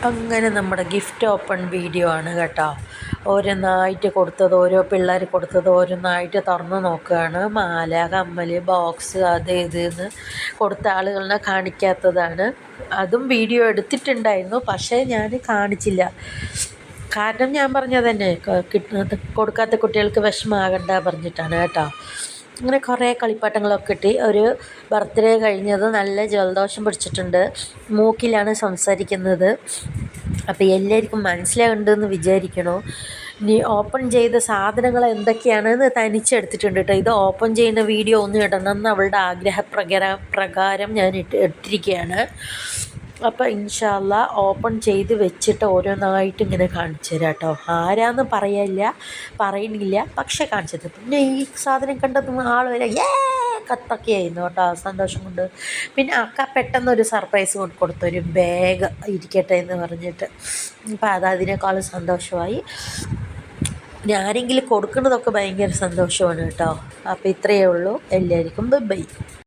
അങ്ങനെ നമ്മുടെ gift open video ആണ് കേട്ടോ. ഓരോന്നായിട്ട് കൊടുത്തത്, ഓരോ പിള്ളേർ കൊടുത്തത് ഓരോന്നായിട്ട് തുറന്ന് നോക്കുകയാണ്. മാല, കമ്മൽ, ബോക്സ്, അത് ഇത് എന്ന് കൊടുത്ത ആളുകളെ കാണിക്കാത്തതാണ്. അതും വീഡിയോ എടുത്തിട്ടുണ്ടായിരുന്നു, പക്ഷേ ഞാൻ കാണിച്ചില്ല. കാരണം ഞാൻ പറഞ്ഞത് തന്നെ, കൊടുക്കാത്ത കുട്ടികൾക്ക് വിഷമമാകണ്ട പറഞ്ഞിട്ടാണ് കേട്ടോ. അങ്ങനെ കുറേ കളിപ്പാട്ടങ്ങളൊക്കെ കിട്ടി. ഒരു ബർത്ത്ഡേ കഴിഞ്ഞത്, നല്ല ജലദോഷം പിടിച്ചിട്ടുണ്ട്, മൂക്കിലാണ് സംസാരിക്കുന്നത്. അപ്പോൾ എല്ലാവർക്കും മനസ്സിലാകുന്നുണ്ടെന്ന് വിചാരിക്കണോ. ഇനി ഓപ്പൺ ചെയ്ത സാധനങ്ങൾ എന്തൊക്കെയാണെന്ന് തനിച്ചെടുത്തിട്ടുണ്ട് കേട്ടോ. ഇത് ഓപ്പൺ ചെയ്യുന്ന വീഡിയോ ഒന്നും ഇടണമെന്ന് അവളുടെ പ്രകാരം ഞാൻ ഇട്ടിരിക്കുകയാണ്. അപ്പോൾ ഇൻഷാ അല്ലാ ഓപ്പൺ ചെയ്ത് വെച്ചിട്ട് ഓരോന്നായിട്ട് ഇങ്ങനെ കാണിച്ചു തരാം കേട്ടോ. ആരാന്ന് പറയുന്നില്ല, പക്ഷേ കാണിച്ചത്. പിന്നെ ഈ സാധനം കണ്ടത് ആൾ വരെ കത്തൊക്കെയായിരുന്നു കേട്ടോ, സന്തോഷം കൊണ്ട്. പിന്നെ അക്ക പെട്ടെന്നൊരു സർപ്രൈസ് കൊടുത്തു, ഒരു ബാഗ് ഇരിക്കട്ടെ എന്ന് പറഞ്ഞിട്ട്. അപ്പോൾ അതിനേക്കാളും സന്തോഷമായി. പിന്നെ ആരെങ്കിലും കൊടുക്കുന്നതൊക്കെ ഭയങ്കര സന്തോഷമാണ് കേട്ടോ. അപ്പോൾ ഇത്രയേ ഉള്ളൂ. എല്ലാവർക്കും ബൈ.